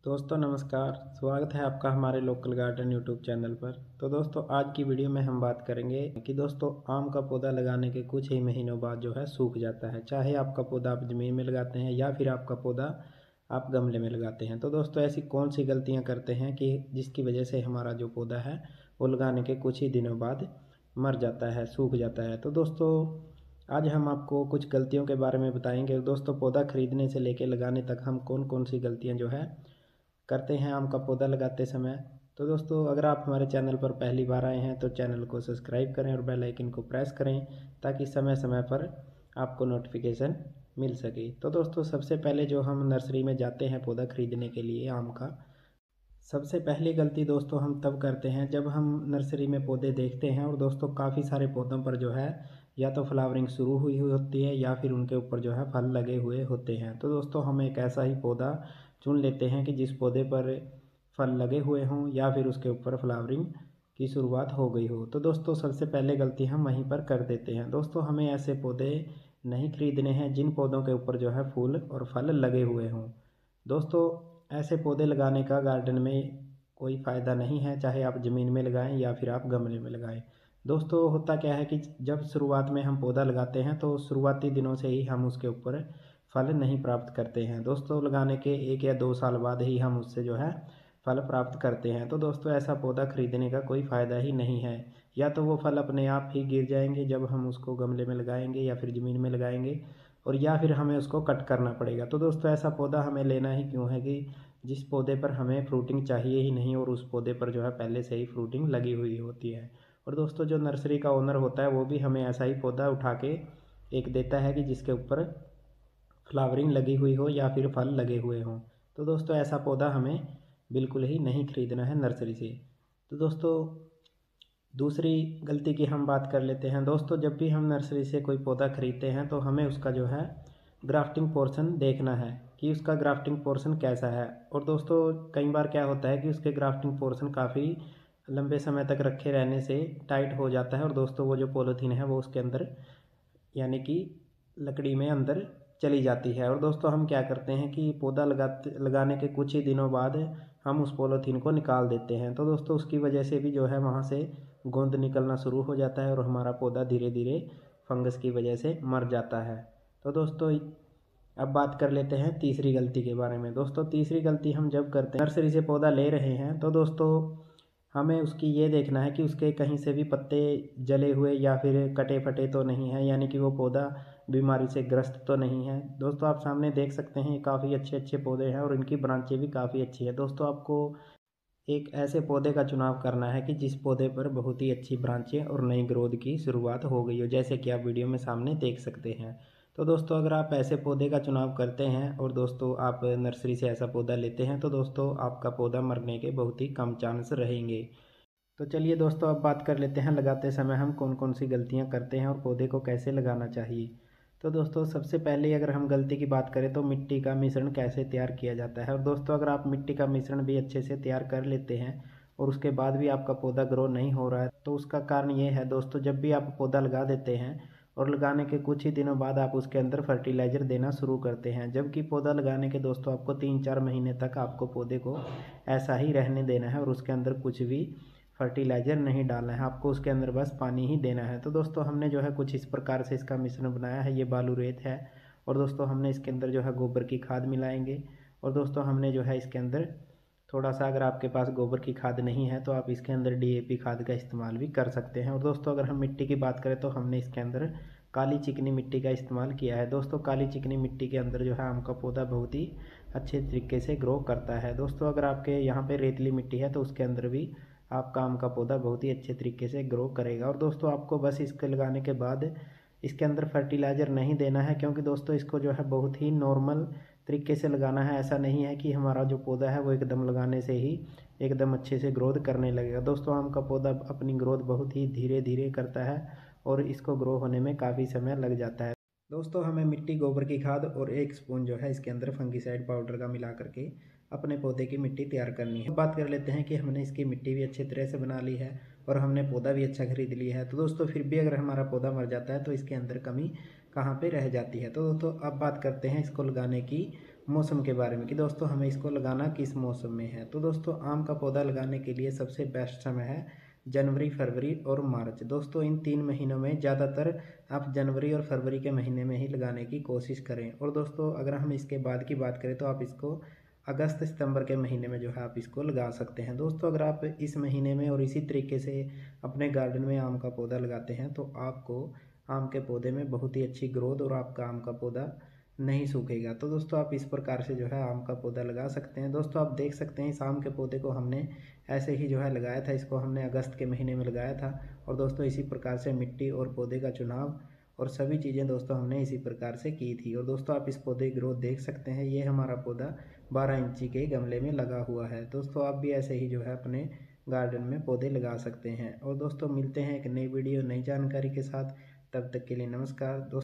दोस्तों नमस्कार। स्वागत है आपका हमारे लोकल गार्डन यूट्यूब चैनल पर। तो दोस्तों आज की वीडियो में हम बात करेंगे कि दोस्तों आम का पौधा लगाने के कुछ ही महीनों बाद जो है सूख जाता है। चाहे आपका पौधा आप ज़मीन में लगाते हैं या फिर आपका पौधा आप गमले में लगाते हैं। तो दोस्तों ऐसी कौन सी गलतियां करते हैं कि जिसकी वजह से हमारा जो पौधा है वो लगाने के कुछ ही दिनों बाद मर जाता है, सूख जाता है। तो दोस्तों आज हम आपको कुछ गलतियों के बारे में बताएंगे। दोस्तों पौधा खरीदने से लेकर लगाने तक हम कौन कौन सी गलतियां जो है करते हैं आम का पौधा लगाते समय। तो दोस्तों अगर आप हमारे चैनल पर पहली बार आए हैं तो चैनल को सब्सक्राइब करें और बेल आइकन को प्रेस करें ताकि समय समय पर आपको नोटिफिकेशन मिल सके। तो दोस्तों सबसे पहले जो हम नर्सरी में जाते हैं पौधा खरीदने के लिए आम का, सबसे पहली गलती दोस्तों हम तब करते हैं जब हम नर्सरी में पौधे देखते हैं और दोस्तों काफ़ी सारे पौधों पर जो है या तो फ्लावरिंग शुरू हुई हुई होती है या फिर उनके ऊपर जो है फल लगे हुए होते हैं। तो दोस्तों हम एक ऐसा ही पौधा चुन लेते हैं कि जिस पौधे पर फल लगे हुए हों या फिर उसके ऊपर फ्लावरिंग की शुरुआत हो गई हो। तो दोस्तों सबसे पहले गलती हम वहीं पर कर देते हैं। दोस्तों हमें ऐसे पौधे नहीं खरीदने हैं जिन पौधों के ऊपर जो है फूल और फल लगे हुए हों। दोस्तों ऐसे पौधे लगाने का गार्डन में कोई फ़ायदा नहीं है, चाहे आप ज़मीन में लगाएं या फिर आप गमले में लगाएं। दोस्तों होता क्या है कि जब शुरुआत में हम पौधा लगाते हैं तो शुरुआती दिनों से ही हम उसके ऊपर फल नहीं प्राप्त करते हैं। दोस्तों लगाने के 1 या 2 साल बाद ही हम उससे जो है फल प्राप्त करते हैं। तो दोस्तों ऐसा पौधा खरीदने का कोई फ़ायदा ही नहीं है। या तो वो फल अपने आप ही गिर जाएंगे जब हम उसको गमले में लगाएंगे या फिर ज़मीन में लगाएंगे, और या फिर हमें उसको कट करना पड़ेगा। तो दोस्तों ऐसा पौधा हमें लेना ही क्यों है कि जिस पौधे पर हमें फ्रूटिंग चाहिए ही नहीं और उस पौधे पर जो है पहले से ही फ्रूटिंग लगी हुई होती है। और दोस्तों जो नर्सरी का ओनर होता है वो भी हमें ऐसा ही पौधा उठा के एक देता है कि जिसके ऊपर फ्लावरिंग लगी हुई हो या फिर फल लगे हुए हों। तो दोस्तों ऐसा पौधा हमें बिल्कुल ही नहीं खरीदना है नर्सरी से। तो दोस्तों दूसरी गलती की हम बात कर लेते हैं। दोस्तों जब भी हम नर्सरी से कोई पौधा खरीदते हैं तो हमें उसका जो है ग्राफ्टिंग पोर्शन देखना है कि उसका ग्राफ्टिंग पोर्शन कैसा है। और दोस्तों कई बार क्या होता है कि उसके ग्राफ्टिंग पोर्शन काफ़ी लंबे समय तक रखे रहने से टाइट हो जाता है और दोस्तों वो जो पॉलीथीन है वो उसके अंदर यानी कि लकड़ी में अंदर चली जाती है। और दोस्तों हम क्या करते हैं कि पौधा लगाने के कुछ ही दिनों बाद हम उस पॉलीथीन को निकाल देते हैं। तो दोस्तों उसकी वजह से भी जो है वहाँ से गोंद निकलना शुरू हो जाता है और हमारा पौधा धीरे धीरे फंगस की वजह से मर जाता है। तो दोस्तों अब बात कर लेते हैं तीसरी गलती के बारे में। दोस्तों तीसरी गलती हम जब करते हैं नर्सरी से पौधा ले रहे हैं तो दोस्तों हमें उसकी ये देखना है कि उसके कहीं से भी पत्ते जले हुए या फिर कटे फटे तो नहीं है, यानी कि वो पौधा बीमारी से ग्रस्त तो नहीं है। दोस्तों आप सामने देख सकते हैं काफ़ी अच्छे अच्छे पौधे हैं और इनकी ब्रांचें भी काफ़ी अच्छी है। दोस्तों आपको एक ऐसे पौधे का चुनाव करना है कि जिस पौधे पर बहुत ही अच्छी ब्रांचें और नई ग्रोथ की शुरुआत हो गई हो, जैसे कि आप वीडियो में सामने देख सकते हैं। तो दोस्तों अगर आप ऐसे पौधे का चुनाव करते हैं और दोस्तों आप नर्सरी से ऐसा पौधा लेते हैं तो दोस्तों आपका पौधा मरने के बहुत ही कम चांस रहेंगे। तो चलिए दोस्तों अब बात कर लेते हैं लगाते समय हम कौन कौन सी गलतियां करते हैं और पौधे को कैसे लगाना चाहिए। तो दोस्तों सबसे पहले अगर हम गलती की बात करें तो मिट्टी का मिश्रण कैसे तैयार किया जाता है। और दोस्तों अगर आप मिट्टी का मिश्रण भी अच्छे से तैयार कर लेते हैं और उसके बाद भी आपका पौधा ग्रो नहीं हो रहा है तो उसका कारण ये है दोस्तों, जब भी आप पौधा लगा देते हैं और लगाने के कुछ ही दिनों बाद आप उसके अंदर फर्टिलाइज़र देना शुरू करते हैं, जबकि पौधा लगाने के दोस्तों आपको 3-4 महीने तक आपको पौधे को ऐसा ही रहने देना है और उसके अंदर कुछ भी फर्टिलाइज़र नहीं डालना है, आपको उसके अंदर बस पानी ही देना है। तो दोस्तों हमने जो है कुछ इस प्रकार से इसका मिश्रण बनाया है। ये बालू रेत है और दोस्तों हमने इसके अंदर जो है गोबर की खाद मिलाएंगे और दोस्तों हमने जो है इसके अंदर थोड़ा सा, अगर आपके पास गोबर की खाद नहीं है तो आप इसके अंदर डीएपी खाद का इस्तेमाल भी कर सकते हैं। और दोस्तों अगर हम मिट्टी की बात करें तो हमने इसके अंदर काली चिकनी मिट्टी का इस्तेमाल किया है। दोस्तों काली चिकनी मिट्टी के अंदर जो है आम का पौधा बहुत ही अच्छे तरीके से ग्रो करता है। दोस्तों अगर आपके यहाँ पे रेतली मिट्टी है तो उसके अंदर भी आपका आम का पौधा बहुत ही अच्छे तरीके से ग्रो करेगा। और दोस्तों आपको बस इसके लगाने के बाद इसके अंदर फर्टिलाइज़र नहीं देना है, क्योंकि दोस्तों इसको जो है बहुत ही नॉर्मल तरीके से लगाना है। ऐसा नहीं है कि हमारा जो पौधा है वो एकदम लगाने से ही एकदम अच्छे से ग्रोथ करने लगेगा। दोस्तों आम का पौधा अपनी ग्रोथ बहुत ही धीरे धीरे करता है और इसको ग्रो होने में काफ़ी समय लग जाता है। दोस्तों हमें मिट्टी, गोबर की खाद और 1 स्पून जो है इसके अंदर फंगीसाइड पाउडर का मिला करके अपने पौधे की मिट्टी तैयार करनी है। बात कर लेते हैं कि हमने इसकी मिट्टी भी अच्छी तरह से बना ली है और हमने पौधा भी अच्छा खरीद लिया है। तो दोस्तों फिर भी अगर हमारा पौधा मर जाता है तो इसके अंदर कमी कहाँ पे रह जाती है। तो दोस्तों अब बात करते हैं इसको लगाने की मौसम के बारे में कि दोस्तों हमें इसको लगाना किस मौसम में है। तो दोस्तों आम का पौधा लगाने के लिए सबसे बेस्ट समय है जनवरी, फरवरी और मार्च। दोस्तों इन 3 महीनों में ज़्यादातर आप जनवरी और फरवरी के महीने में ही लगाने की कोशिश करें। और दोस्तों अगर हम इसके बाद की बात करें तो आप इसको अगस्त सितंबर के महीने में जो है आप इसको लगा सकते हैं। दोस्तों अगर आप इस महीने में और इसी तरीके से अपने गार्डन में आम का पौधा लगाते हैं तो आपको आम के पौधे में बहुत ही अच्छी ग्रोथ और आपका आम का पौधा नहीं सूखेगा। तो दोस्तों आप इस प्रकार से जो है आम का पौधा लगा सकते हैं। दोस्तों आप देख सकते हैं इस आम के पौधे को हमने ऐसे ही जो है लगाया था, इसको हमने अगस्त के महीने में लगाया था। और दोस्तों इसी प्रकार से मिट्टी और पौधे का चुनाव और सभी चीज़ें दोस्तों हमने इसी प्रकार से की थी। और दोस्तों आप इस पौधे की ग्रोथ देख सकते हैं, ये हमारा पौधा 12 इंची के गमले में लगा हुआ है। दोस्तों आप भी ऐसे ही जो है अपने गार्डन में पौधे लगा सकते हैं। और दोस्तों मिलते हैं एक नई वीडियो नई जानकारी के साथ, तब तक के लिए नमस्कार दोस्तों।